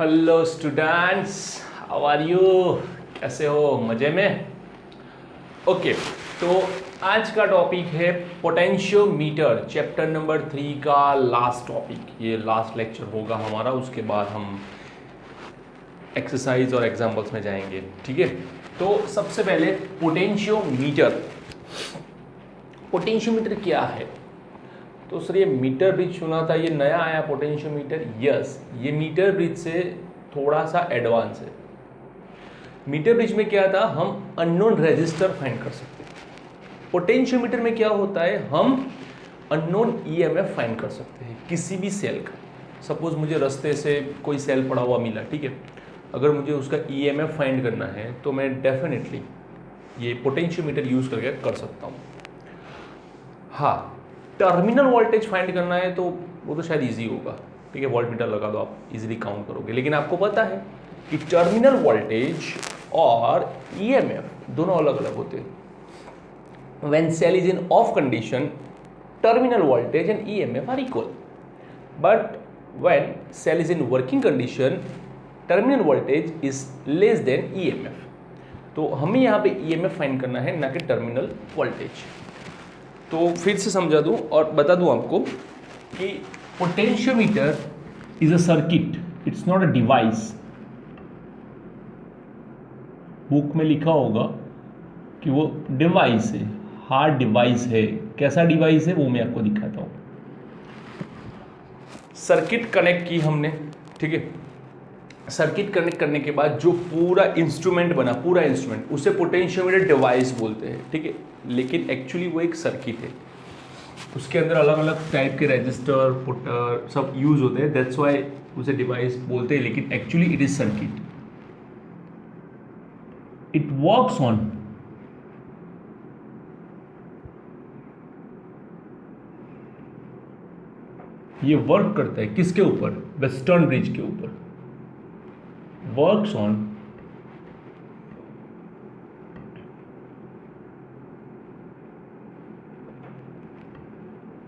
Hello students, how are you? कैसे हो? मज़े में? ओके, तो आज का टॉपिक है पोटेंशियोमीटर, चैप्टर नंबर 3 का लास्ट टॉपिक। ये लास्ट लेक्चर होगा हमारा, उसके बाद हम एक्सरसाइज और एग्जाम्पल्स में जाएंगे। ठीक है, तो सबसे पहले पोटेंशियोमीटर। पोटेंशियोमीटर क्या है? तो सर ये मीटर ब्रिज सुना था, ये नया आया पोटेंशियोमीटर। यस, ये मीटर ब्रिज से थोड़ा सा एडवांस है। मीटर ब्रिज में क्या था, हम अननोन रेजिस्टर फाइंड कर सकते हैं। पोटेंशियोमीटर में क्या होता है, हम अननोन ईएमएफ फाइंड कर सकते हैं किसी भी सेल का। सपोज मुझे रास्ते से कोई सेल पड़ा हुआ मिला, ठीक है, अगर मुझे उसका ईएमएफ फाइंड करना है तो मैं डेफिनेटली ये पोटेंशियोमीटर यूज करके कर सकता हूँ। हाँ, टर्मिनल वोल्टेज फाइंड करना है तो वो तो शायद इजी होगा, ठीक है, वोल्टमीटर लगा दो, आप इजीली काउंट करोगे। लेकिन आपको पता है कि टर्मिनल वोल्टेज और ईएमएफ दोनों अलग अलग होते हैं। When cell is in off condition, terminal voltage and EMF are equal, but when cell is in working condition, terminal voltage is less than EMF. तो हमें यहाँ पे ईएमएफ फाइंड करना है, ना कि टर्मिनल वोल्टेज। तो फिर से समझा दूं और बता दूं आपको कि potentiometer is a circuit, it's not a device. Book में लिखा होगा कि वो डिवाइस है, हार्ड डिवाइस है। कैसा डिवाइस है वो मैं आपको दिखाता हूं। सर्किट कनेक्ट की हमने, ठीक है, सर्किट कनेक्ट करने के बाद जो पूरा इंस्ट्रूमेंट बना, पूरा इंस्ट्रूमेंट, उसे पोटेंशियोमीटर डिवाइस बोलते हैं, ठीक है। लेकिन एक्चुअली वो एक सर्किट है, उसके अंदर अलग अलग टाइप के रजिस्टर, पुटर सब यूज होते हैं, दैट्स वाई उसे डिवाइस बोलते हैं। लेकिन actually it is circuit. It works on ये वर्क करता है किसके ऊपर? वेस्टर्न ब्रिज के ऊपर। Works on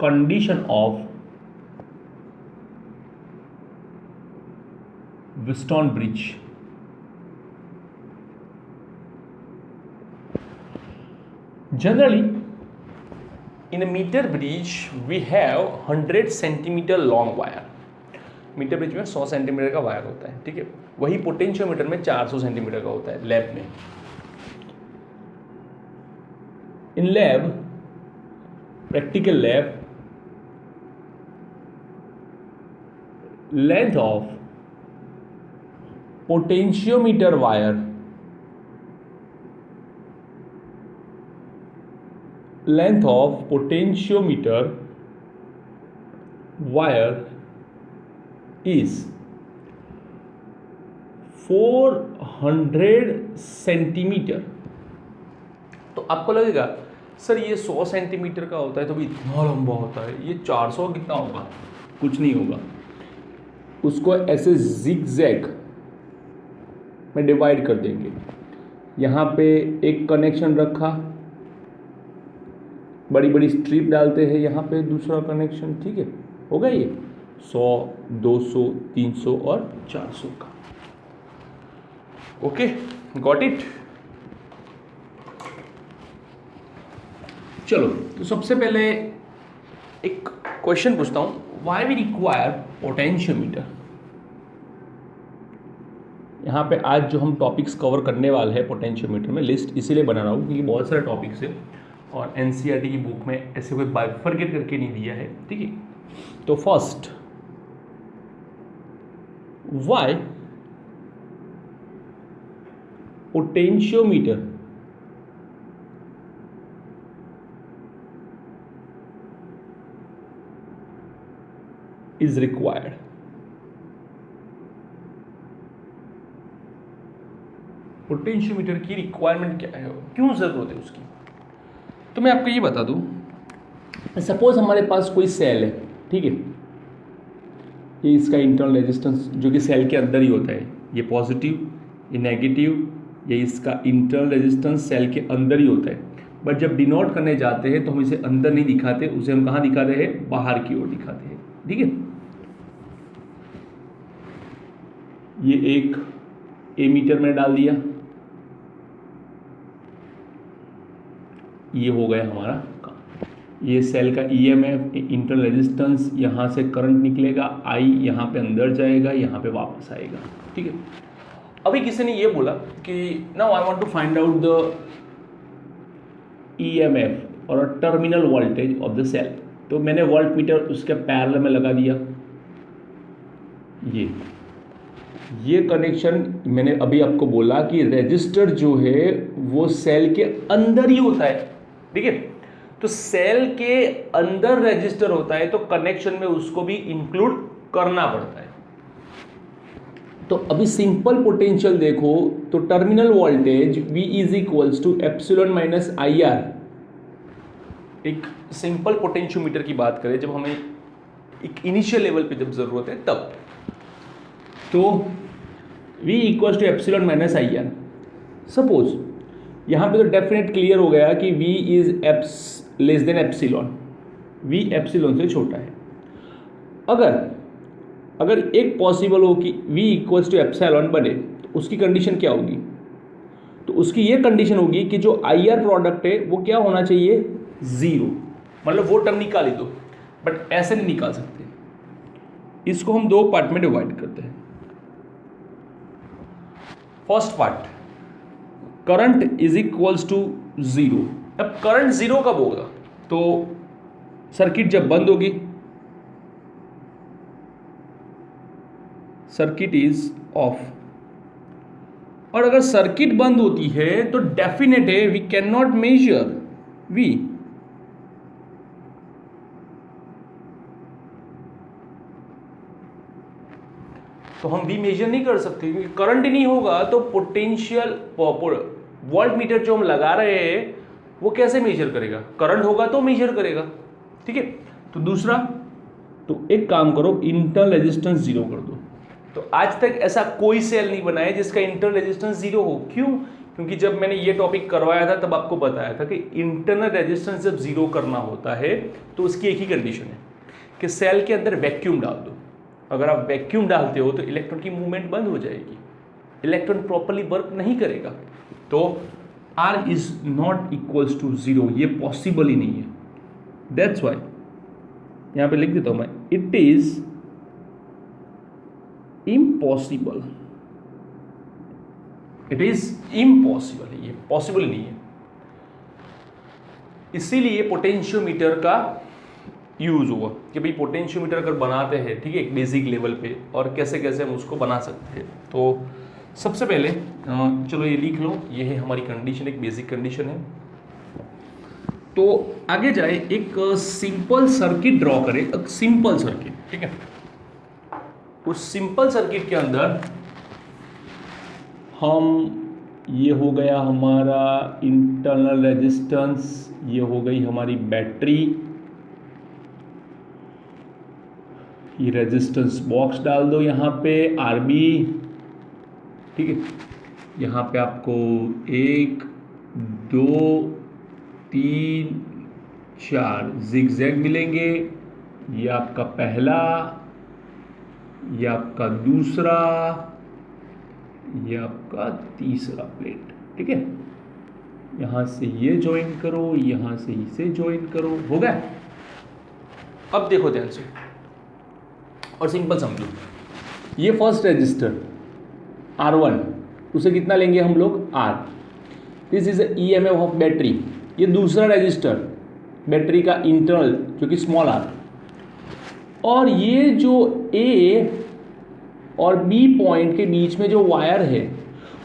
condition of Wheatstone bridge. Generally, in a meter bridge, we have 100 centimetre long wire. Metre bridge में 100 सेंटीमीटर का वायर होता है, ठीक है। वही पोटेंशियोमीटर में 400 सेंटीमीटर का होता है लैब में। In lab, practical lab, length of potentiometer wire, length of potentiometer wire is 400 centimetre. तो आपको लगेगा सर ये 100 सेंटीमीटर का होता है तो भी इतना लंबा होता है, ये 400 कितना होगा? कुछ नहीं होगा। उसको ऐसे जिगजैग में डिवाइड कर देंगे। यहाँ पे एक कनेक्शन रखा, बड़ी बड़ी स्ट्रिप डालते हैं, यहाँ पे दूसरा कनेक्शन, ठीक है, होगा ये 100, 200, 300 और 400 का। Okay, got it? चलो, तो सबसे पहले एक क्वेश्चन पूछता हूँ, व्हाई वी रिक्वायर पोटेंशियोमीटर? यहाँ पे आज जो हम टॉपिक्स कवर करने वाले हैं पोटेंशियोमीटर में, लिस्ट इसीलिए बना रहा हूँ क्योंकि बहुत सारे टॉपिक्स है और एनसीईआरटी की बुक में ऐसे कोई बाइफरकेट करके नहीं दिया है, ठीक है। तो first, why potentiometer is required? Potentiometer की रिक्वायरमेंट क्या है, क्यों जरूरत है उसकी? तो मैं आपको ये बता दूं, सपोज हमारे पास कोई सेल है, ठीक है, ये इसका इंटरनल रेजिस्टेंस जो कि सेल के अंदर ही होता है, ये पॉजिटिव, ये नेगेटिव, ये इसका इंटरनल रेजिस्टेंस सेल के अंदर ही होता है। बट जब डिनोट करने जाते हैं तो हम इसे अंदर नहीं दिखाते, उसे हम कहाँ दिखाते हैं? बाहर की ओर दिखाते हैं, ठीक है। ये एक एमीटर में डाल दिया, ये हो गया हमारा काम। ये सेल का ईएमएफ, इंटरनल रेजिस्टेंस, यहाँ से करंट निकलेगा, आई यहाँ पे अंदर जाएगा, यहाँ पे वापस आएगा, ठीक है। अभी किसी ने ये बोला कि now I want to find out the EMF और terminal voltage of the cell. तो मैंने वोल्ट मीटर उसके पैरेलल में लगा दिया। ये कनेक्शन मैंने अभी आपको बोला कि रेजिस्टर जो है वो सेल के अंदर ही होता है, ठीक है। तो सेल के अंदर रेजिस्टर होता है तो कनेक्शन में उसको भी इंक्लूड करना पड़ता है। तो अभी सिंपल पोटेंशियल देखो तो terminal voltage V is equals to epsilon minus I R. एक सिंपल पोटेंशियोमीटर की बात करें, जब हमें एक इनिशियल लेवल पे जब जरूरत है तब, तो V equals to epsilon minus I R. Suppose यहाँ पे तो डेफिनेट क्लियर हो गया कि V is less than epsilon, V epsilon से छोटा है। अगर एक पॉसिबल हो कि V इक्वल्स टू एप्सिलॉन बने तो उसकी कंडीशन क्या होगी? तो उसकी ये कंडीशन होगी कि जो आई आर प्रोडक्ट है वो क्या होना चाहिए? जीरो। मतलब वो टर्म निकाल ही दो, बट ऐसे नहीं निकाल सकते। इसको हम दो पार्ट में डिवाइड करते हैं। First part, current is equals to zero. अब करंट जीरो कब होगा? तो सर्किट जब बंद होगी, सर्किट इज ऑफ। और अगर सर्किट बंद होती है तो डेफिनेट है we can not measure V। तो हम V मेजर नहीं कर सकते क्योंकि करंट ही नहीं होगा। तो पोटेंशियल वोल्ट मीटर जो हम लगा रहे हैं वो कैसे मेजर करेगा? करंट होगा तो मेजर करेगा, ठीक है। तो दूसरा, तो एक काम करो, इंटरनल रेजिस्टेंस जीरो कर दो। तो आज तक ऐसा कोई सेल नहीं बना है जिसका इंटरनल रेजिस्टेंस जीरो हो। क्यों? क्योंकि जब मैंने ये टॉपिक करवाया था तब आपको बताया था कि इंटरनल रेजिस्टेंस जब जीरो करना होता है तो उसकी एक ही कंडीशन है कि सेल के अंदर वैक्यूम डाल दो। अगर आप वैक्यूम डालते हो तो इलेक्ट्रॉन की मूवमेंट बंद हो जाएगी, इलेक्ट्रॉन प्रॉपर्ली वर्क नहीं करेगा। तो R is not equals to zero, ये पॉसिबल ही नहीं है। दैट्स वाई यहां पे लिख देता हूं मैं, it is impossible. It is impossible, ये पॉसिबल नहीं है। इसीलिए पोटेंशियोमीटर का यूज हुआ कि भाई पोटेंशियोमीटर अगर बनाते हैं, ठीक है, एक बेसिक लेवल पे, और कैसे कैसे हम उसको बना सकते हैं। तो सबसे पहले चलो ये लिख लो, ये है हमारी कंडीशन, एक बेसिक कंडीशन है। तो आगे जाए, एक सिंपल सर्किट ड्रॉ करें, एक सिंपल सर्किट, ठीक है। उस सिंपल सर्किट के अंदर हम, ये हो गया हमारा इंटरनल रेजिस्टेंस, ये हो गई हमारी बैटरी, ये रेजिस्टेंस बॉक्स डाल दो यहाँ पे RB, ठीक है। यहाँ पे आपको 1 2 3 4 जिगजैग मिलेंगे। ये आपका पहला, ये आपका दूसरा, ये आपका तीसरा प्लेट, ठीक है। यहाँ से ये ज्वाइन करो, यहाँ से इसे ज्वाइन करो, हो गया। अब देखो ध्यान से और सिंपल समझो। ये फर्स्ट रजिस्टर R1, उसे कितना लेंगे हम लोग? R। This is EMF of battery. ये दूसरा रजिस्टर बैटरी का इंटरनल जो कि स्मॉल r, और ये जो A और B पॉइंट के बीच में जो वायर है,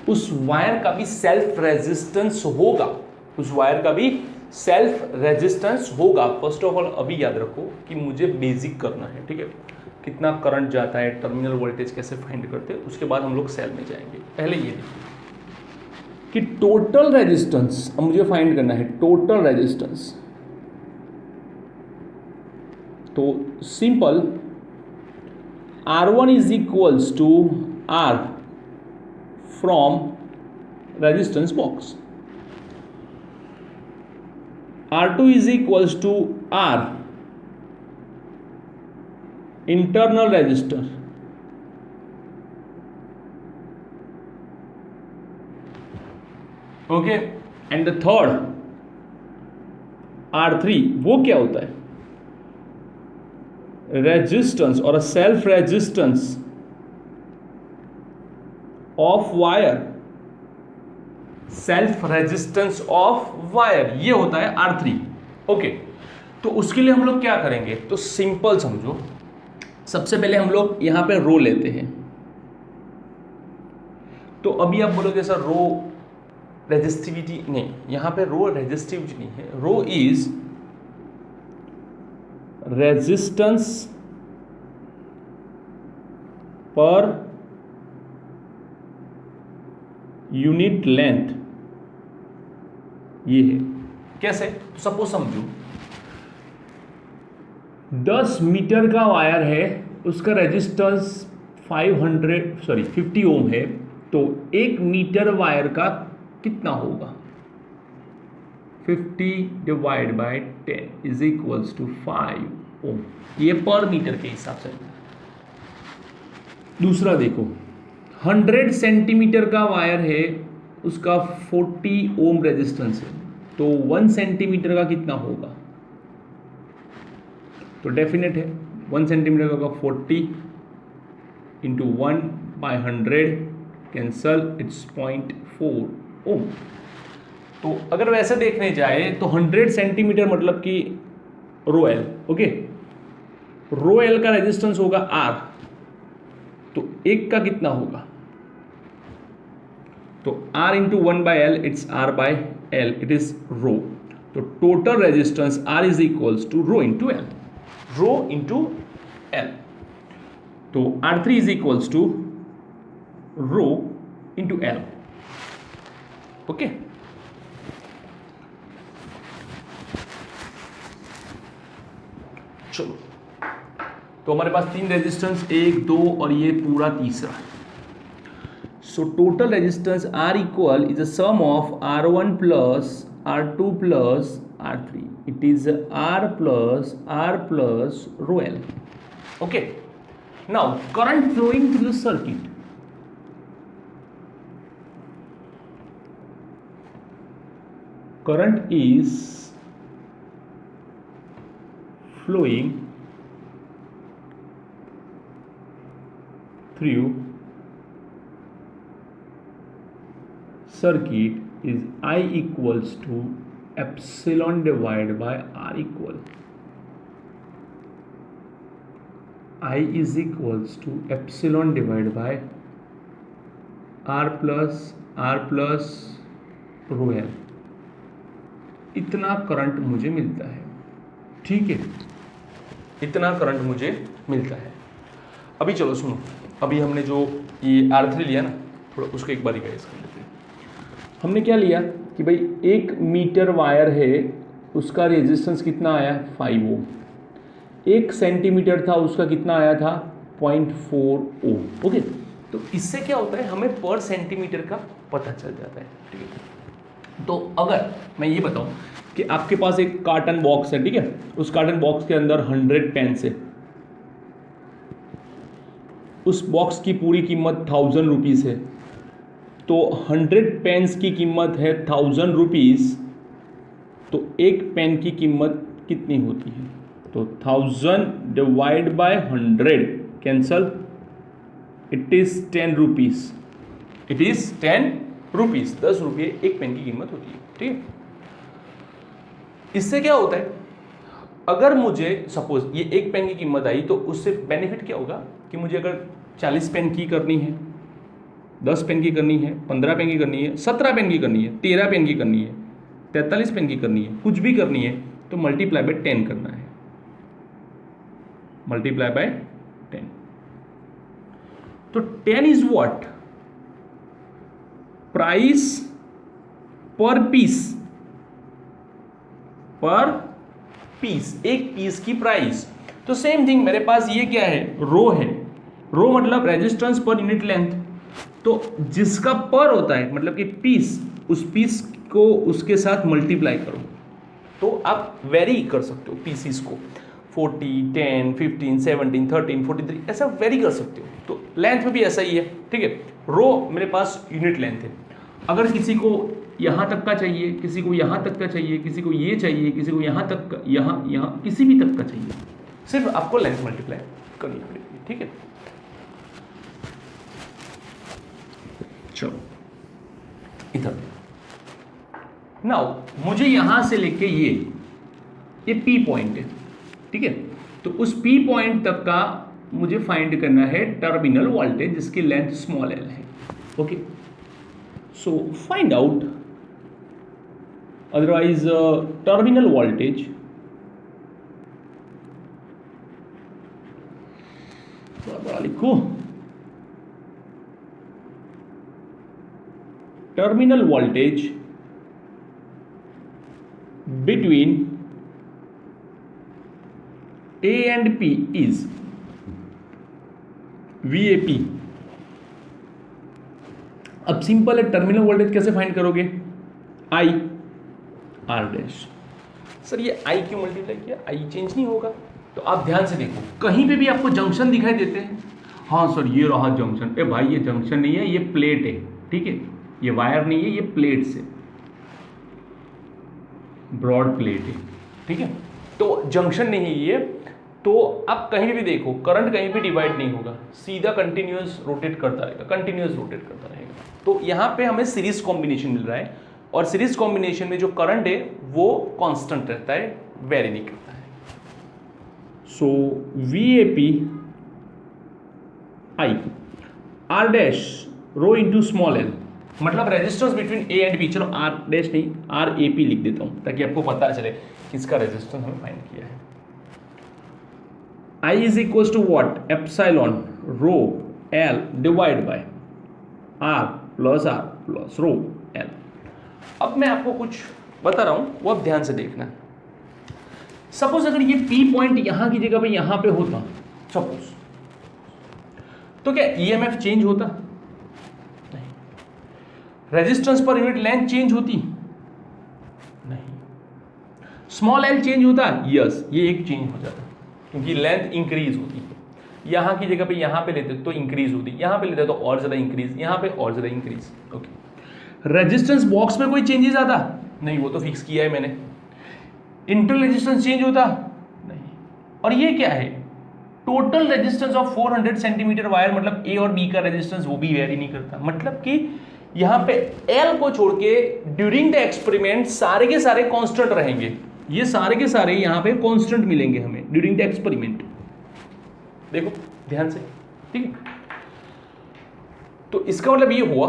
उस वायर का भी सेल्फ रेजिस्टेंस होगा, उस वायर का भी सेल्फ रेजिस्टेंस होगा। फर्स्ट ऑफ ऑल अभी याद रखो कि मुझे बेसिक करना है, ठीक है। कितना करंट जाता है, टर्मिनल वोल्टेज कैसे फाइंड करते हैं, उसके बाद हम लोग सेल में जाएंगे। पहले ये देखिए कि टोटल रेजिस्टेंस अब मुझे फाइंड करना है, टोटल रेजिस्टेंस। तो simple, R1 is equals to R from resistance box, R2 is equals to R internal resistor, okay, and the third R3 वो क्या होता है, रेजिस्टेंस और self resistance of wire, self resistance of wire, ये होता है R3। Okay, तो उसके लिए हम लोग क्या करेंगे, तो सिंपल समझो, सबसे पहले हम लोग यहां पे रो लेते हैं। तो अभी आप बोलोगे सर रो रेजिस्टिविटी नहीं, यहां पे रो रेजिस्टिविटी नहीं है, rho is resistance per unit length, ये है। कैसे, तो सपोज समझो 10 मीटर का वायर है, उसका रेजिस्टेंस 50 ओम है, तो 1 मीटर वायर का कितना होगा, 50 divide by 10 is equals to 5 ohm, ये पर मीटर के हिसाब से। दूसरा देखो 100 सेंटीमीटर का वायर है, उसका 40 ओम रेजिस्टेंस है, तो 1 सेंटीमीटर का कितना होगा, तो डेफिनेट है 1 सेंटीमीटर का 40 इंटू 1/100 कैंसल, इट्स 0.4 ओम। तो अगर वैसे देखने जाए तो 100 सेंटीमीटर मतलब कि rho L, okay, rho L का रेजिस्टेंस होगा R, तो एक का कितना होगा, तो R into 1/L, it's R/L, it is rho. तो total resistance R is equals to rho into L, rho into L. तो R3 is equals to rho into L. Okay, चलो, तो हमारे पास 3 रेजिस्टेंस, 1, 2 और ये पूरा तीसरा। सो total resistance R equal is a sum of R1 plus R2 plus R3, it is R plus rho L. Okay, now current flowing through the circuit, current is flowing through circuit is I equals to epsilon divided by R equal, I is equals to epsilon divided by R plus rho L। इतना current मुझे मिलता है, ठीक है, इतना current मुझे मिलता है। अभी चलो सुनो, अभी हमने जो ये R3 लिया ना, थोड़ा उसको एक बार रिवाइज कर लेते हैं। हमने क्या लिया कि भाई 1 मीटर वायर है, उसका रेजिस्टेंस कितना आया, 5 ओम। 1 सेंटीमीटर था, उसका कितना आया था, 0.4 ओम। ओके, तो इससे क्या होता है, हमें पर सेंटीमीटर का पता चल जाता है, ठीक है। तो अगर मैं ये बताऊं कि आपके पास एक कार्टन बॉक्स है, ठीक है, उस कार्टन बॉक्स के अंदर 100 पेन्स है, उस बॉक्स की पूरी कीमत 1000 रुपीज़ है, तो 100 पेन्स की कीमत है 1000 रुपीज़, तो एक पेन की कीमत कितनी होती है, तो 1000 divide by 100 cancel, it is 10 rupees, it is 10 rupees, 10 रुपये एक पेन की कीमत होती है, ठीक है। इससे क्या होता है, अगर मुझे सपोज ये एक पेन की कीमत आई, तो उससे बेनिफिट क्या होगा कि मुझे अगर 40 पेन की करनी है, 10 पेन की करनी है, 15 पेन की करनी है, 17 पेन की करनी है, 13 पेन की करनी है, 43 पेन की करनी है, कुछ भी करनी है, तो मल्टीप्लाई बाय 10 करना है, मल्टीप्लाई बाय 10। तो 10 इज व्हाट, प्राइस पर पीस, पर पीस, एक पीस की प्राइस। तो सेम थिंग मेरे पास ये क्या है, रो है, रो मतलब रेजिस्टेंस पर यूनिट लेंथ, तो जिसका पर होता है मतलब कि पीस, उस पीस को उसके साथ मल्टीप्लाई करो, तो आप वेरी कर सकते हो पीसीस को, 40, 10, 15, 17, 13, 43 ऐसा वेरी कर सकते हो। तो लेंथ में भी ऐसा ही है, ठीक है। रो मेरे पास यूनिट लेंथ है, अगर किसी को यहाँ तक का चाहिए, किसी को यहाँ तक का चाहिए, किसी को ये चाहिए, किसी को यहाँ तक का, यहाँ किसी भी तक का चाहिए, सिर्फ आपको लेंथ मल्टीप्लाई करनी पड़ेगी, ठीक है। चलो इधर नाउ मुझे यहां से लेके ये P पॉइंट है, ठीक है। तो उस P पॉइंट तक का मुझे फाइंड करना है टर्मिनल वोल्टेज जिसकी लेंथ स्मॉल l है, okay. So find out otherwise terminal voltage बड़ा लिखो, terminal voltage between A and P is VAP। अब सिंपल है, टर्मिनल वोल्टेज कैसे फाइंड करोगे, I R डैश। सर ये I क्यों मल्टीप्लाई किया, I चेंज नहीं होगा। तो आप ध्यान से देखो, कहीं पे भी आपको जंक्शन दिखाई देते हैं, हाँ सर ये रहा जंक्शन, ए भाई ये जंक्शन नहीं है, ये प्लेट है, ठीक है, ये वायर नहीं है, ये प्लेट से ब्रॉड प्लेट है, ठीक है। तो जंक्शन नहीं है ये, तो आप कहीं भी देखो करंट कहीं भी डिवाइड नहीं होगा, सीधा कंटिन्यूअस रोटेट करता रहेगा, कंटिन्यूअस रोटेट करता रहेगा। तो यहाँ पे हमें सीरीज कॉम्बिनेशन मिल रहा है, और सीरीज कॉम्बिनेशन में जो करंट है वो कांस्टेंट रहता है, वेरी नहीं करता है। So VAP I R dash rho into small L, मतलब resistance between A and B, चलो R डैश नहीं RAP लिख देता हूं ताकि आपको पता चले किसका रेजिस्टेंस हमें फाइंड किया है। I is equal to what, epsilon rho L divide by R plus rho L। अब मैं आपको कुछ बता रहा हूं, वो आप ध्यान से देखना। सपोज अगर ये P पॉइंट यहां की जगह पे यहां पे होता सपोज, तो क्या EMF चेंज होता, resistance per unit length change होती नहीं, स्मॉल l चेंज होता, यस ये एक चेंज हो जाता क्योंकि लेंथ इंक्रीज होती। यहां की जगह पे यहां पे लेते तो इंक्रीज होती, यहां पे लेते तो और ज्यादा इंक्रीज, यहां पे और ज्यादा इंक्रीज, ओके। रेजिस्टेंस बॉक्स में कोई चेंजेस आता नहीं, वो तो फिक्स किया है मैंने। इंटरनल रेजिस्टेंस चेंज होता नहीं। और ये क्या है, total resistance of 400 centimetre wire, मतलब A और B का रेजिस्टेंस वो भी वेरी नहीं करता, मतलब कि यहां पे L को छोड़ के ड्यूरिंग द एक्सपेरिमेंट सारे के सारे कांस्टेंट रहेंगे, ये सारे के सारे यहां पे कांस्टेंट मिलेंगे हमें ड्यूरिंग द एक्सपेरिमेंट। देखो ध्यान से, ठीक है। तो इसका मतलब ये हुआ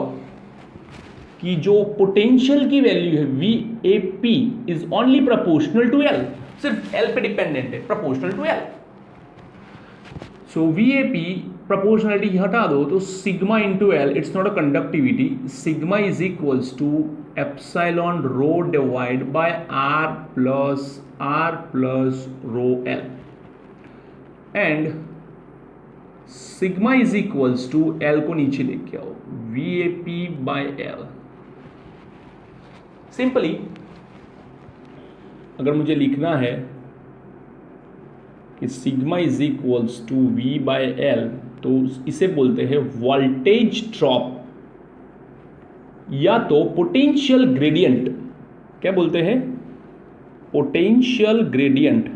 कि जो पोटेंशियल की वैल्यू है VAP is only proportional to L, सिर्फ L पे डिपेंडेंट है, proportional to L। So VAP proportionality हटा दो तो sigma into L, it's not a conductivity, sigma is equals to epsilon rho divide by R plus rho L, and sigma is equals to L को नीचे लेके आओ, VAP bye L। Simply अगर मुझे लिखना है कि sigma is equals to V by L, तो इसे बोलते हैं वोल्टेज ड्रॉप या तो पोटेंशियल ग्रेडियंट। क्या बोलते हैं, पोटेंशियल ग्रेडियंट।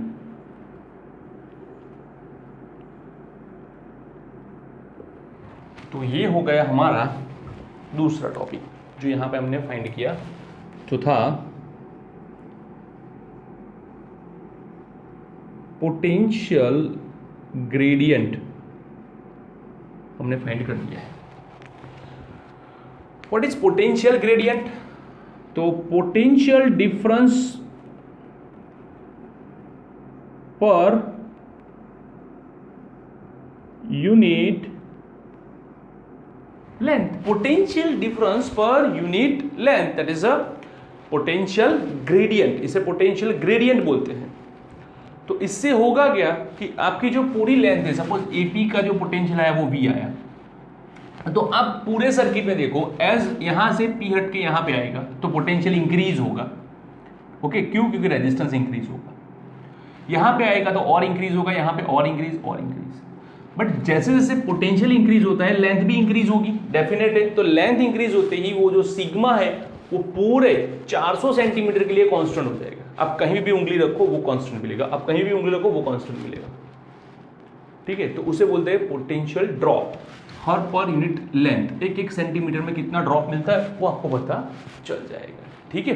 तो ये हो गया हमारा दूसरा टॉपिक जो यहां पे हमने फाइंड किया, जो था पोटेंशियल ग्रेडियंट, हमने फाइंड कर दिया है। व्हाट इज पोटेंशियल ग्रेडियंट, तो पोटेंशियल डिफरेंस पर यूनिट लेंथ, पोटेंशियल डिफरेंस पर unit length, that is a potential gradient, इसे पोटेंशियल ग्रेडियंट बोलते हैं। तो इससे होगा क्या कि आपकी जो पूरी लेंथ है, सपोज AP का जो पोटेंशियल आया वो V आया, तो अब पूरे सर्किट में देखो एज यहां से P हट के यहां पे आएगा तो पोटेंशियल इंक्रीज होगा, ओके, क्यों, क्योंकि रेजिस्टेंस इंक्रीज होगा। यहां पे आएगा तो और इंक्रीज होगा, यहां पे और इंक्रीज और इंक्रीज। बट जैसे जैसे पोटेंशियल इंक्रीज होता है लेंथ भी इंक्रीज होगी, डेफिनेट है। तो लेंथ इंक्रीज होते ही वो जो सिग्मा है वो पूरे 400 सेंटीमीटर के लिए कांस्टेंट हो जाएगा। आप कहीं भी उंगली रखो वो कांस्टेंट मिलेगा, आप कहीं भी उंगली रखो वो कांस्टेंट मिलेगा, ठीक है। तो उसे बोलते हैं पोटेंशियल ड्रॉप। हर पर यूनिट लेंथ 1-1 सेंटीमीटर में कितना ड्रॉप मिलता है वो आपको पता चल जाएगा, ठीक है।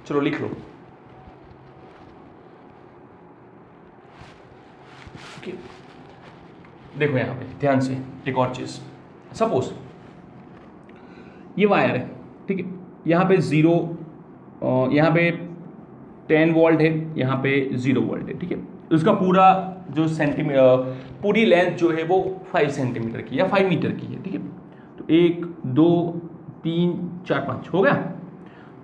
चलो लिख लो, देखो यहां पे ध्यान से एक और चीज, सपोज ये वायर है, ठीक है, यहाँ पे 0, यहाँ पे 10 वोल्ट है, यहाँ पे 0 वोल्ट है, ठीक है। उसका पूरा जो पूरी लेंथ जो है वो 5 सेंटीमीटर की या 5 मीटर की है, ठीक है। तो 1 2 3 4 5 हो गया।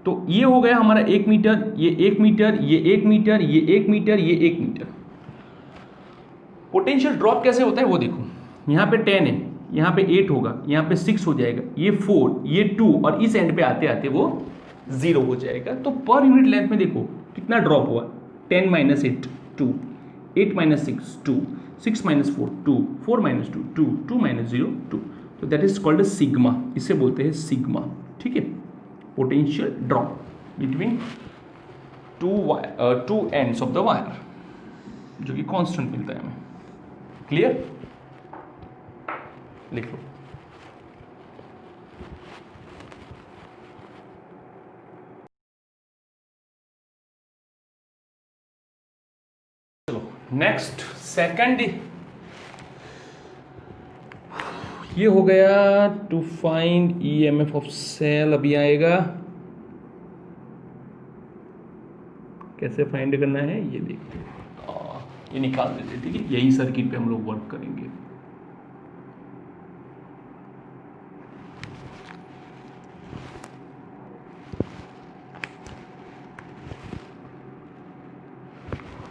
तो ये हो गया हमारा 1 मीटर, ये 1 मीटर, ये 1 मीटर, ये 1 मीटर, ये 1 मीटर। पोटेंशियल ड्रॉप कैसे होता है वो देखो, यहाँ पे 10 है, यहाँ पे 8 होगा, यहाँ पे 6 हो जाएगा, ये 4, ये 2 और इस एंड पे आते आते वो 0 हो जाएगा। तो पर यूनिट लेंथ में देखो कितना ड्रॉप हुआ, 10 - 8 2, 8 - 6 2, 6 - 4 2, 4 - 2 2, 2 - 0 2। तो दैट इज कॉल्ड सिग्मा, इसे बोलते हैं सिग्मा, ठीक है। Potential drop between two ends of the wire, जो कि कांस्टेंट मिलता है हमें। क्लियर, लिख लो। चलो नेक्स्ट, सेकंड ये हो गया to find EMF of cell. अभी आएगा कैसे फाइंड करना है ये देखते हैं, ये निकाल देते, ठीक है। यही सर्किट पे हम लोग वर्क करेंगे।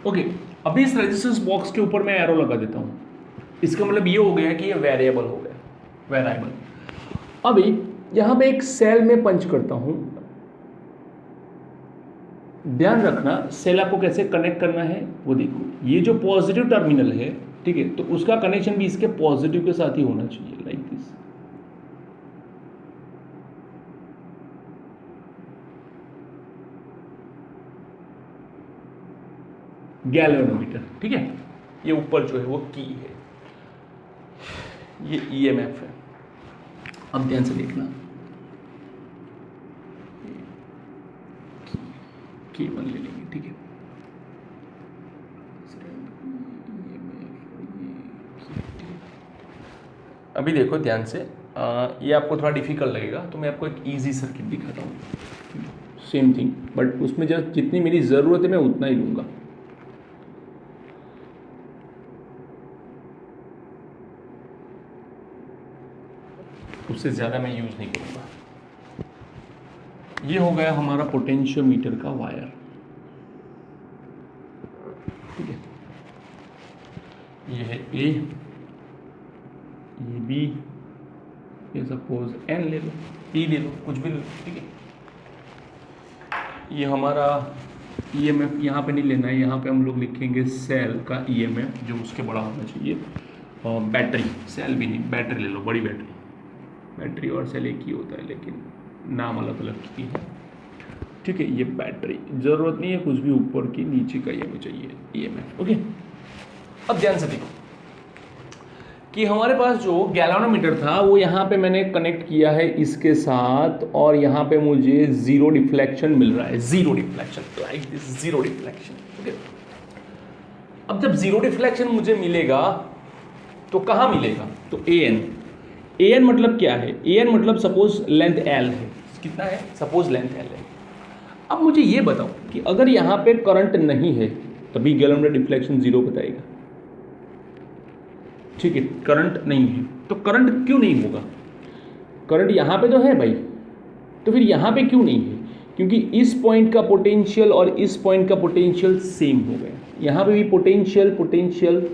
ओके, अभी इस रेजिस्टेंस बॉक्स के ऊपर मैं एरो लगा देता हूँ। इसका मतलब ये हो गया कि ये वेरिएबल हो गया, वेरिएबल। अभी यहाँ पे एक सेल में पंच करता हूँ, ध्यान रखना सेल आपको कैसे कनेक्ट करना है वो देखो। ये जो पॉजिटिव टर्मिनल है, ठीक है, तो उसका कनेक्शन भी इसके पॉजिटिव के साथ ही होना चाहिए, लाइक दिस। गैल्वेनोमीटर, ठीक है, ये ऊपर जो है वो की है, ये ईएमएफ है। अब ध्यान से देखना, K1 ले लेंगे, ठीक है। अभी देखो ध्यान से, ये आपको थोड़ा डिफिकल्ट लगेगा, तो मैं आपको एक इजी सर्किट दिखाता हूँ, सेम थिंग, बट उसमें जब जितनी मेरी ज़रूरत है मैं उतना ही लूँगा। उससे ज़्यादा मैं यूज़ नहीं करूँगा। ये हो गया हमारा पोटेंशियोमीटर का वायर, ठीक है। ये है ए, ये बी, ये सपोज एन ले लो, ई ले लो, कुछ भी ले लो, ठीक है। ये हमारा ईएमएफ यहाँ पे नहीं लेना है, यहाँ पे हम लोग लिखेंगे सेल का ईएमएफ, जो उसके बड़ा होना चाहिए। और बैटरी, सेल भी नहीं, बैटरी ले लो, बड़ी बैटरी। बैटरी और सेल एक ही होता है, लेकिन नाम अलग अलग की है, ठीक है। ये बैटरी ज़रूरत नहीं है कुछ भी ऊपर की, नीचे का ये चाहिए ईएमएफ, ओके। अब ध्यान से देखो कि हमारे पास जो गैल्वेनोमीटर था वो यहाँ पे मैंने कनेक्ट किया है इसके साथ, और यहाँ पे मुझे जीरो डिफ्लेक्शन मिल रहा है, zero deflection, like this, zero deflection, okay. अब जब जीरो डिफ्लेक्शन मुझे मिलेगा तो कहाँ मिलेगा, तो एन मतलब क्या है, एन मतलब सपोज लेंथ एल है, कितना है, सपोज लेंथ एल है। अब मुझे ये बताओ कि अगर यहाँ पे करंट नहीं है तभी गैल्वेनोमीटर डिफ्लेक्शन जीरो बताएगा, ठीक है। करंट नहीं है तो करंट क्यों नहीं होगा, करंट यहाँ पे तो है भाई, तो फिर यहाँ पे क्यों नहीं है, क्योंकि इस पॉइंट का पोटेंशियल और इस पॉइंट का पोटेंशियल सेम हो गया, यहाँ पे भी पोटेंशियल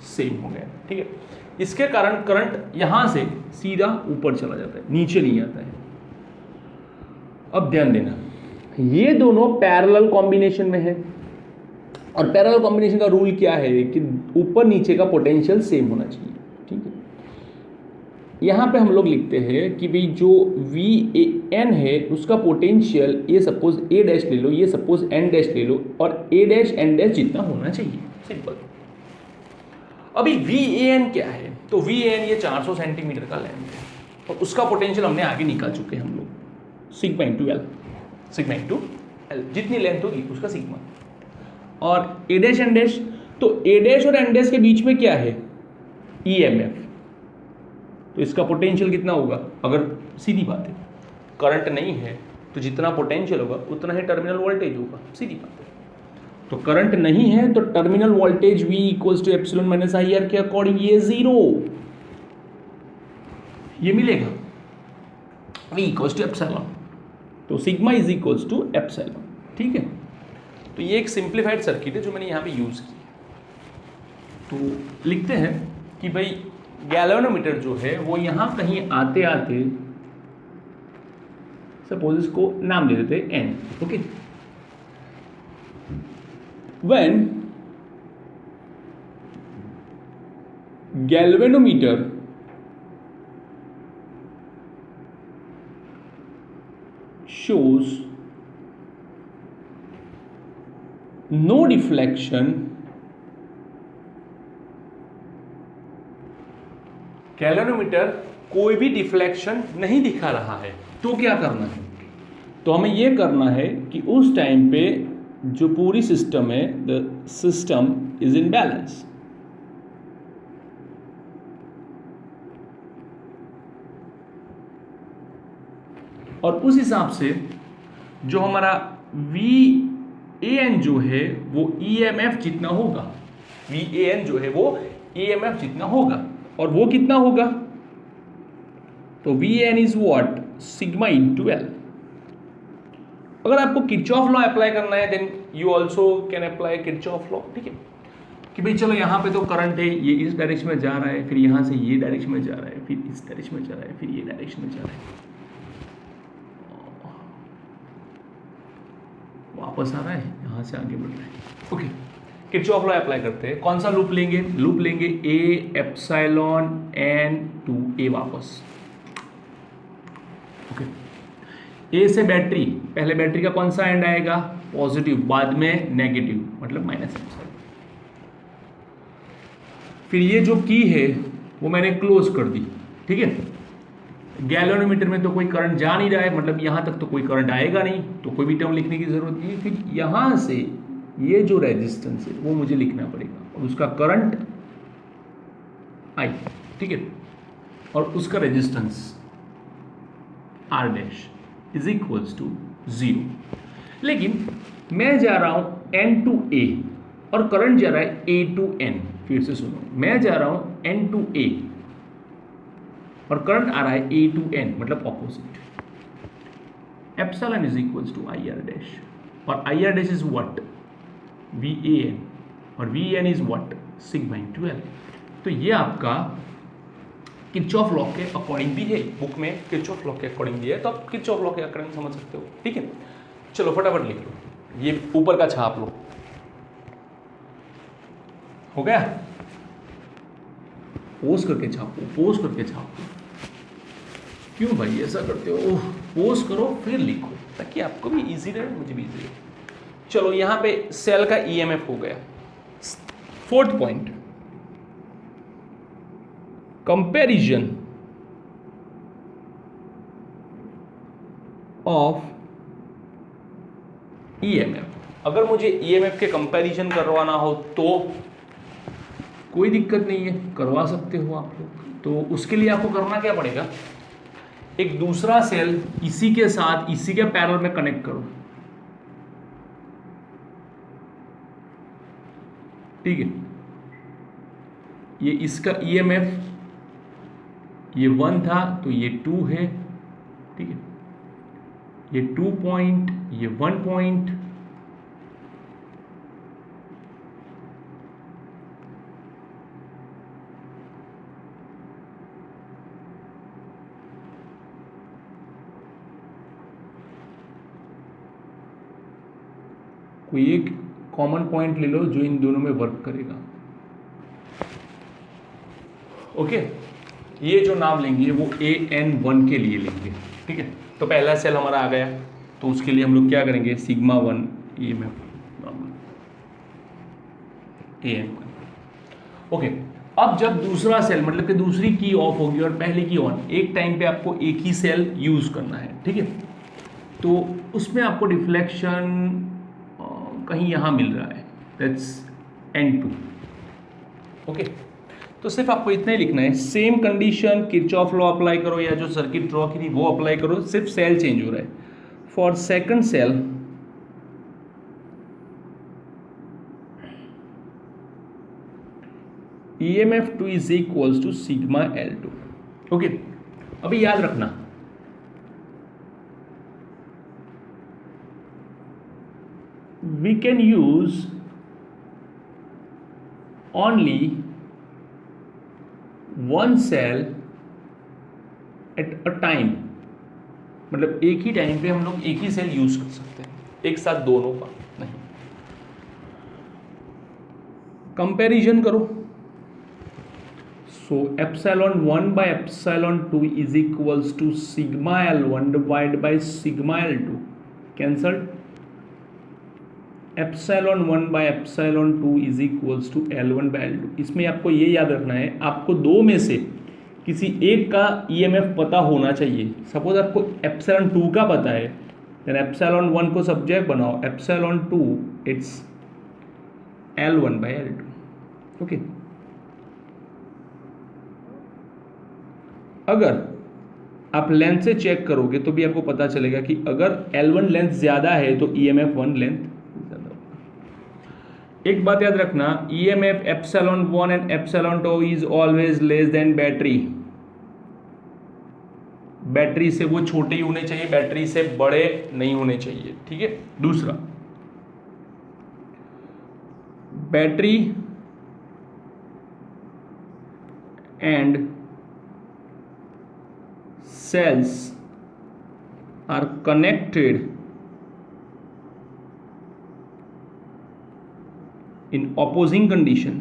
सेम हो गया, ठीक है। इसके कारण करंट यहाँ से सीधा ऊपर चला जाता है, नीचे नहीं आता है। अब ध्यान देना, ये दोनों पैरेलल कॉम्बिनेशन में है, और पैरेलल कॉम्बिनेशन का रूल क्या है कि ऊपर नीचे का पोटेंशियल सेम होना चाहिए, ठीक है। यहाँ पे हम लोग लिखते हैं कि भाई जो वी ए एन है उसका पोटेंशियल, ये सपोज ए डैश ले लो, ये सपोज एन डैश ले लो, और ए डैश एन डैश जितना होना चाहिए, सिंपल। अभी वी ए एन क्या है, तो वी ए एन ये 400 सेंटीमीटर का लेंथ है और उसका पोटेंशियल हमने आगे निकाल चुके हैं हम लोग, sigma into L, sigma into L, जितनी लेंथ होगी उसका सिग्मा। और ए डैश एन डैश, तो ए डैश और एन डैश के बीच में क्या है, ईएमएफ, तो इसका पोटेंशियल कितना होगा, अगर सीधी बात है करंट नहीं है तो जितना पोटेंशियल होगा उतना ही टर्मिनल वोल्टेज होगा, सीधी बात है। तो करंट नहीं है तो terminal voltage V equals to epsilon minus I R के अकॉर्डिंग ये जीरो, ये मिलेगा V इक्वल्स टू एप्सिलॉन, तो sigma is equals to epsilon, ठीक है। तो ये एक सिंप्लीफाइड सर्किट है जो मैंने यहाँ पे यूज की। तो लिखते हैं कि भाई गैल्वेनोमीटर जो है वो यहाँ कहीं आते आते, सपोज इसको नाम दे देते हैं N, okay. When galvanometer shows no deflection, galvanometer कोई भी डिफ्लेक्शन नहीं दिखा रहा है, तो क्या करना है, तो हमें यह करना है कि उस टाइम पे जो पूरी सिस्टम है, the system is in balance. और उस हिसाब से जो हमारा वी ए एन जो है वो ई एम एफ जितना होगा, वी ए एन जो है वो ई एम एफ जितना होगा, और वो कितना होगा, तो V N is what, sigma into L. अगर आपको किरचॉफ लॉ अप्लाई करना है then you also can apply Kirchhoff law, ठीक है, कि भाई चलो यहाँ पे तो करंट है, ये इस डायरेक्शन में जा रहा है, फिर यहाँ से ये डायरेक्शन में जा रहा है, फिर इस डायरेक्शन में जा रहा है, फिर ये डायरेक्शन में जा रहा है, वापस आ रहा है, यहाँ से आगे बढ़ रहा है, ओके। किरचॉफ लॉ अप्लाई करते हैं, कौन सा लूप लेंगे, लूप लेंगे ए एप्सिलॉन एन टू ए वापस, ओके। ए से बैटरी, पहले बैटरी का कौन सा एंड आएगा, पॉजिटिव, बाद में नेगेटिव, मतलब माइनस एप्सिलॉन। फिर ये जो की है वो मैंने क्लोज कर दी, ठीक है। गैल्वेनोमीटर में तो कोई करंट जा नहीं रहा है, मतलब यहां तक तो कोई करंट आएगा नहीं, तो कोई भी टर्म लिखने की जरूरत नहीं है। फिर यहां से ये जो रेजिस्टेंस है वो मुझे लिखना पड़ेगा, और उसका करंट आई, ठीक है, और उसका resistance R dash is equals to 0। लेकिन मैं जा रहा हूं एन टू ए और करंट जा रहा है ए टू एन। फिर से सुनो, मैं जा रहा हूं एन टू ए और करंट आ रहा है ए टू एन, मतलब opposite. Epsilon is equals to I R dash, और I R dash is what, V A N, और V N is what, sigma into L. तो ये आपका किरचॉफ लॉ के अकॉर्डिंग भी है, बुक में किरचॉफ लॉ के अकॉर्डिंग भी है, तो आप किरचॉफ लॉ के अकॉर्डिंग समझ सकते हो, ठीक है। चलो फटाफट लिख लो, ये ऊपर का छाप लो, हो गया, पोज करके छापो, पोज करके छापो। क्यों भाई ऐसा करते हो, पोज करो फिर लिखो, ताकि आपको भी इजी रहे, मुझे भी इजी रहे। चलो यहां पे सेल का ईएमएफ हो गया। Fourth point, comparison of EMF. अगर मुझे ईएमएफ के कंपैरिजन करवाना हो तो कोई दिक्कत नहीं है, करवा सकते हो आप लोग। तो उसके लिए आपको करना क्या पड़ेगा, एक दूसरा सेल इसी के साथ इसी के पैरेलल में कनेक्ट करो, ठीक है। ये इसका ईएमएफ ये 1 था तो ये 2 है, ठीक है। ये 2 पॉइंट, ये 1 पॉइंट, कोई एक कॉमन पॉइंट ले लो जो इन दोनों में वर्क करेगा, ओके। ये जो नाम लेंगे वो AN1 के लिए लेंगे, ठीक है। तो पहला सेल हमारा आ गया, तो उसके लिए हम लोग क्या करेंगे, सिग्मा 1 EMF AN1। ओके, अब जब दूसरा सेल मतलब कि दूसरी की ऑफ होगी और पहली की ऑन, एक टाइम पे आपको एक ही सेल यूज करना है, ठीक है। तो उसमें आपको डिफ्लेक्शन कहीं यहाँ मिल रहा है, दैट्स N2। ओके, तो सिर्फ आपको इतना ही लिखना है, same condition Kirchhoff law apply करो या जो सर्किट ड्रॉ की थी वो अप्लाई करो, सिर्फ सेल चेंज हो रहा है। For second cell EMF2 is equals to sigma L2। Okay, अभी याद रखना we can use only one cell at a time, मतलब एक ही टाइम पे हम लोग एक ही सेल यूज कर सकते हैं, एक साथ दोनों का नहीं। कंपैरिजन करो, so epsilon 1 by epsilon 2 is equals to sigma L1 divide by sigma L2, cancelled. Epsilon 1 by epsilon 2 is equals to L1 by L2। इसमें आपको ये याद रखना है, आपको दो में से किसी एक का EMF पता होना चाहिए। सपोज आपको एप्सिलॉन 2 का पता है, देन एप्सिलॉन 1 को सब्जेक्ट बनाओ, epsilon 2 it's L1 by L2। Okay, अगर आप लेंथ से चेक करोगे तो भी आपको पता चलेगा कि अगर L1 लेंथ ज्यादा है तो EMF 1 लेंथ ज्यादा होगा। एक बात याद रखना, EMF epsilon 1 and epsilon 2 is always less than battery. Battery से वो छोटे ही होने चाहिए, बैटरी से बड़े नहीं होने चाहिए, ठीक है। दूसरा, battery and cells are connected in opposing condition।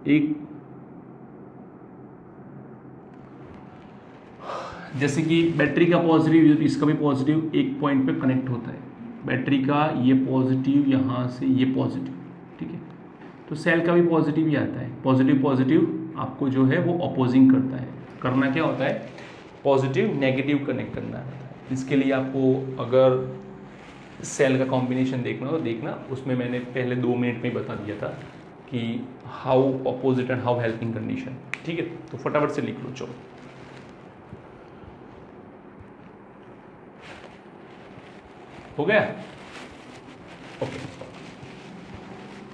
एक जैसे कि बैटरी का पॉजिटिव इसका भी पॉजिटिव एक पॉइंट पे कनेक्ट होता है, बैटरी का ये पॉजिटिव यहाँ से ये पॉजिटिव, ठीक है। तो सेल का भी पॉजिटिव ही आता है, पॉजिटिव पॉजिटिव आपको जो है वो अपोजिंग करता है। करना क्या होता है, पॉजिटिव नेगेटिव कनेक्ट करना है। इसके लिए आपको अगर सेल का कॉम्बिनेशन देखना हो तो देखना, उसमें मैंने पहले 2 मिनट में बता दिया था कि how opposite and how helping condition, ठीक है। तो फटाफट से लिख लो, चलो। हो गया, ओके।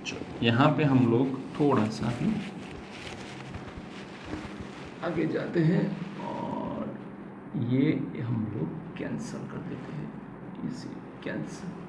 चलो यहाँ पे हम लोग थोड़ा सा ही आगे जाते हैं और ये हम लोग कैंसिल कर देते हैं, इसे कैंसिल।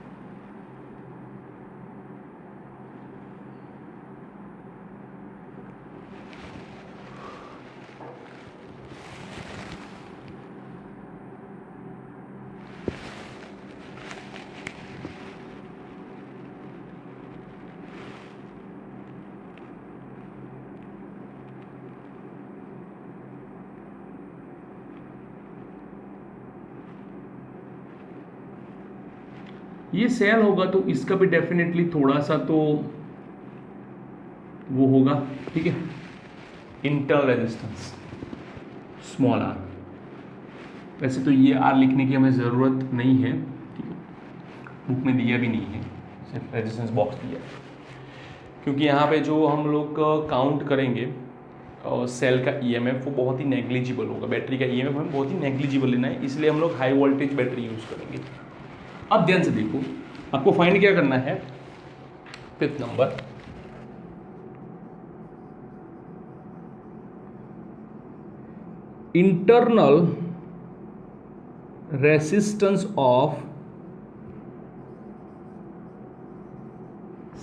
ये सेल होगा तो इसका भी डेफिनेटली थोड़ा सा तो वो होगा, ठीक है। इंटरनल रेजिस्टेंस स्मॉल आर, वैसे तो ये आर लिखने की हमें ज़रूरत नहीं है, ठीक है, बुक में दिया भी नहीं है, सिर्फ रेजिस्टेंस बॉक्स दिया, क्योंकि यहाँ पे जो हम लोग काउंट करेंगे सेल का EMF वो बहुत ही नेग्लिजिबल होगा। बैटरी का EMF हमें बहुत ही नेग्लिजिबल लेना है, इसलिए हम लोग हाई वोल्टेज बैटरी यूज़ करेंगे। अब ध्यान से देखो, आपको फाइंड क्या करना है, 5th number, internal resistance of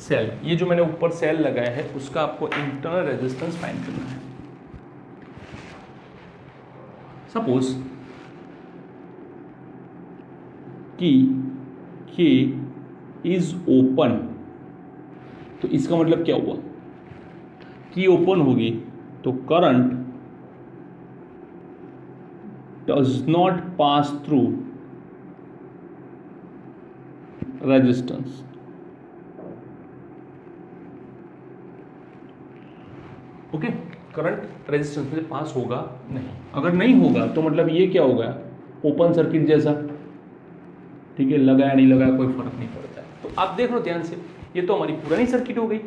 cell. ये जो मैंने ऊपर सेल लगाया है उसका आपको इंटरनल रेजिस्टेंस फाइंड करना है। सपोज कि K इज ओपन, तो इसका मतलब क्या हुआ, की ओपन होगी तो current does not pass through resistance. Okay, current resistance में पास होगा नहीं। अगर नहीं होगा तो मतलब ये क्या होगा, ओपन सर्किट जैसा, ठीक है, लगाया नहीं लगाया कोई फर्क नहीं पड़ता है। तो आप देख लो ध्यान से, ये तो हमारी पुरानी सर्किट हो गई।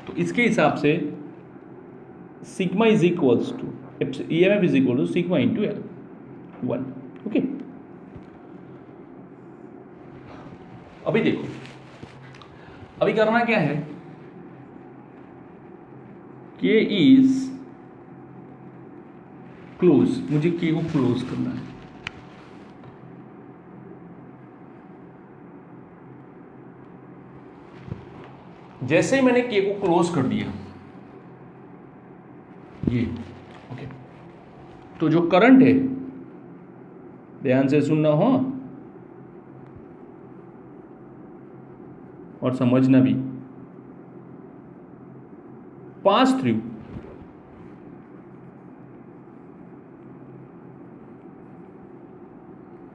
तो इसके हिसाब से sigma is equals to EMF is equal to sigma into L 1। Okay, अभी देखो, अभी करना क्या है, K इज क्लोज, मुझे K को क्लोज करना है। जैसे ही मैंने K को क्लोज कर दिया ये, ओके, तो जो करंट है, ध्यान से सुनना हो और समझना भी, pass through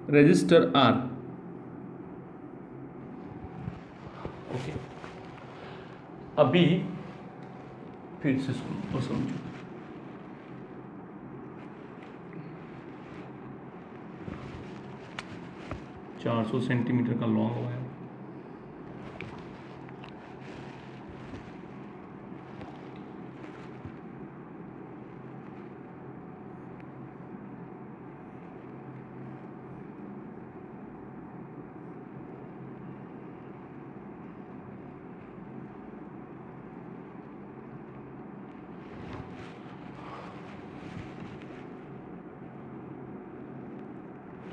resistor R। Okay, अभी फिर से सुनो और समझो। चार 400 सेंटीमीटर का लॉन्ग वायर,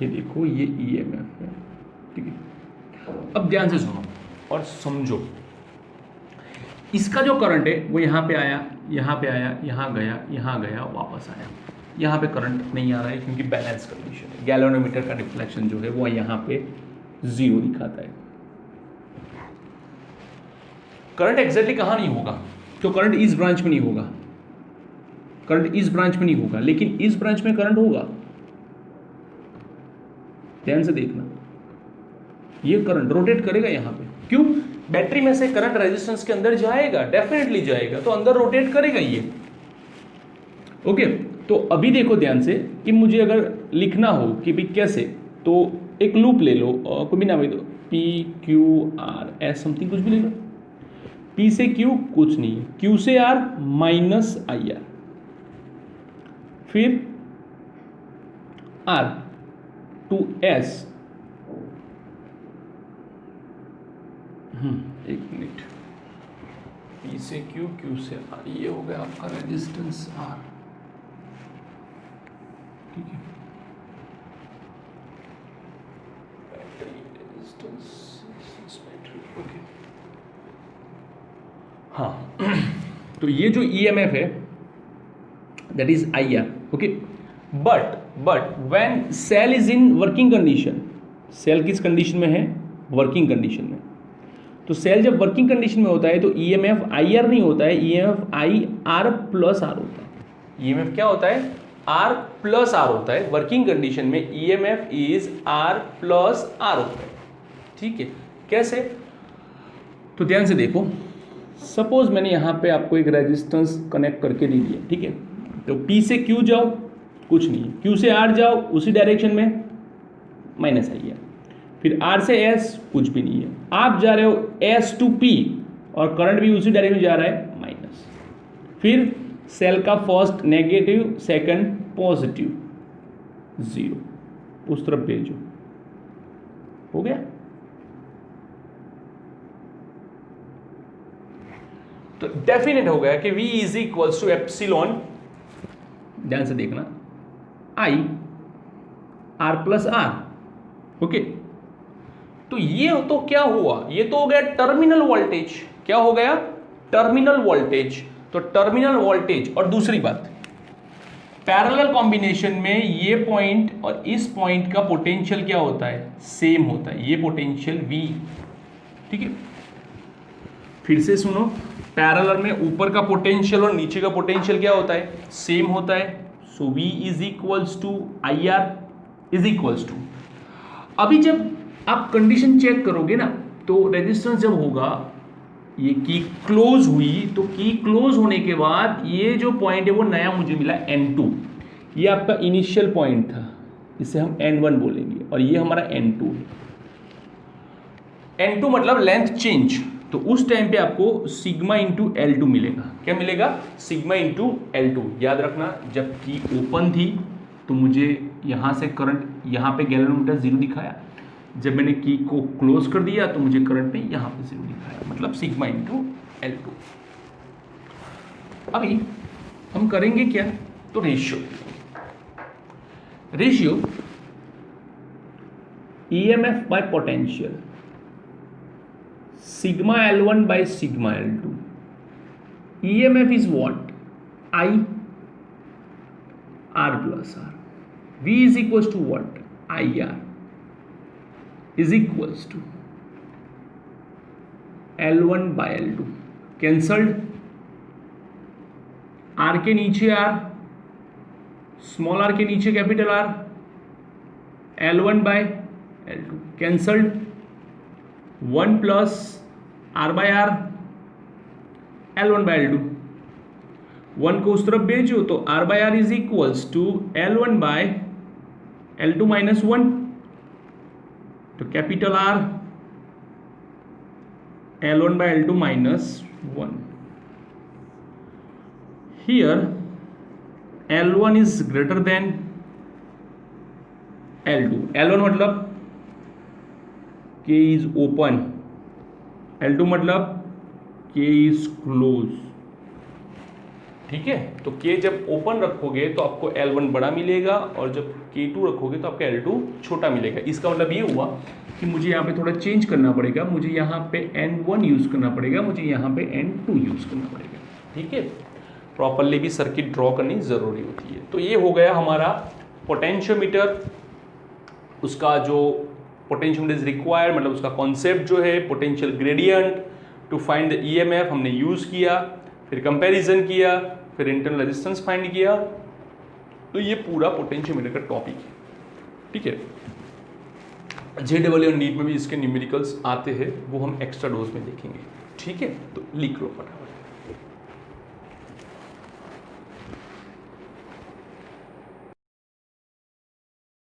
ये देखो ये EMF है, ठीक है। अब ध्यान से सुनो और समझो, इसका जो करंट है वो यहाँ पे आया, यहाँ पे आया, यहाँ गया, वापस आया। यहाँ पे करंट नहीं आ रहा है क्योंकि बैलेंस कंडीशन है। गैल्वेनोमीटर का रिफ्लेक्शन जो है वो यहाँ पे 0 दिखाता है। करंट एग्जैक्टली कहाँ नहीं होगा, तो करंट इस ब्रांच में नहीं होगा, करंट इस ब्रांच में नहीं होगा, लेकिन इस ब्रांच में करंट होगा। ध्यान से देखना, ये करंट रोटेट करेगा यहाँ पे, क्यों, बैटरी में से करंट रेजिस्टेंस के अंदर जाएगा, डेफिनेटली जाएगा, तो अंदर रोटेट करेगा ये। ओके, तो अभी देखो ध्यान से कि मुझे अगर लिखना हो कि भाई कैसे, तो एक लूप ले लो और कोई भी नाम दो, PQRS समथिंग कुछ भी ले लो। P से Q कुछ नहीं है, Q से R माइनस IR, फिर R टू S, एक मिनट, P से Q, Q से R, ये हो गया आपका रेजिस्टेंस R, ठीक है, बैटरी रेजिस्टेंस, ओके, हाँ। तो ये जो EMF है that is IR, okay, but when cell is in working condition, cell किस कंडीशन में है, वर्किंग कंडीशन में, तो सेल जब वर्किंग कंडीशन में होता है तो EMF IR नहीं होता है, EMF IR प्लस R होता है। EMF क्या होता है, R प्लस R होता है। वर्किंग कंडीशन में EMF is R plus R होता है, ठीक है। कैसे, तो ध्यान से देखो, सपोज मैंने यहाँ पे आपको एक रेजिस्टेंस कनेक्ट करके दे दिया, ठीक है, तो P से Q जाओ कुछ नहीं है, Q से R जाओ उसी डायरेक्शन में माइनस IR, फिर R से S कुछ भी नहीं है, आप जा रहे हो S टू P और करंट भी उसी डायरेक्शन में जा रहा है माइनस, फिर सेल का फर्स्ट नेगेटिव सेकंड पॉजिटिव 0 उस तरफ भेजो, हो गया। तो डेफिनेट हो गया कि V is equals to epsilon, ध्यान से देखना, I R plus R, okay. तो ये तो क्या हुआ, ये तो हो गया टर्मिनल वोल्टेज, क्या हो गया, टर्मिनल वोल्टेज। तो टर्मिनल वोल्टेज, और दूसरी बात, पैरेलल कॉम्बिनेशन में ये पॉइंट और इस पॉइंट का पोटेंशियल क्या होता है, सेम होता है, ये पोटेंशियल V, ठीक है। फिर से सुनो, पैरेलल में ऊपर का पोटेंशियल और नीचे का पोटेंशियल क्या होता है, सेम होता है। So V is equals to IR is equals to, अभी जब आप कंडीशन चेक करोगे ना तो रेजिस्टेंस जब होगा, ये की क्लोज हुई, तो की क्लोज होने के बाद ये जो पॉइंट है वो नया मुझे मिला N2, ये आपका इनिशियल पॉइंट था, इसे हम N1 बोलेंगे और ये हमारा N2 है। N2 मतलब लेंथ चेंज, तो उस टाइम पे आपको सिग्मा इंटू L2 मिलेगा। क्या मिलेगा? Sigma into L2। याद रखना, जब की ओपन थी तो मुझे यहाँ से करंट, यहाँ पे गैल्वेनोमीटर 0 दिखाया, जब मैंने की को क्लोज कर दिया तो मुझे करंट में यहाँ पे 0 दिखाया, मतलब सिग्मा इंटू L2। अभी हम करेंगे क्या, तो ratio EMF bye potential, sigma L1 by sigma L2. EMF is what? I R plus R. V is equals to what? IR is equals to L1 by L2. Cancelled. R के नीचे R, small r के नीचे capital R, L1 by L2 cancelled. 1 plus R by R, L1 by L2, 1 को उस तरफ भेजो तो R by R is equals to L1 by L2 minus 1, तो capital R L1 by L2 minus 1। Here L1 is greater than L2, L1 मतलब K is open, L2 मतलब K is close, ठीक है। तो K जब open रखोगे तो आपको L1 बड़ा मिलेगा और जब K2 रखोगे तो आपका L2 छोटा मिलेगा। इसका मतलब ये हुआ कि मुझे यहाँ पे थोड़ा चेंज करना पड़ेगा, मुझे यहाँ पे N1 यूज़ करना पड़ेगा, मुझे यहाँ पे N2 यूज़ करना पड़ेगा, ठीक है। प्रॉपरली भी सर्किट ड्रॉ करनी ज़रूरी होती है। तो ये हो गया हमारा पोटेंशियोमीटर, उसका जो पोटेंशियोमीटर इज रिक्वायर्ड, मतलब उसका कॉन्सेप्ट जो है potential gradient to find the EMF हमने यूज़ किया, फिर कंपैरिजन किया, फिर इंटरनल रेजिस्टेंस फाइंड किया। तो ये पूरा पोटेंशियोमीटर का टॉपिक है, ठीक है। JEE और नीट में भी इसके न्यूमेरिकल्स आते हैं, वो हम एक्स्ट्रा डोज में देखेंगे, ठीक है। तो लिख लो फटाफट।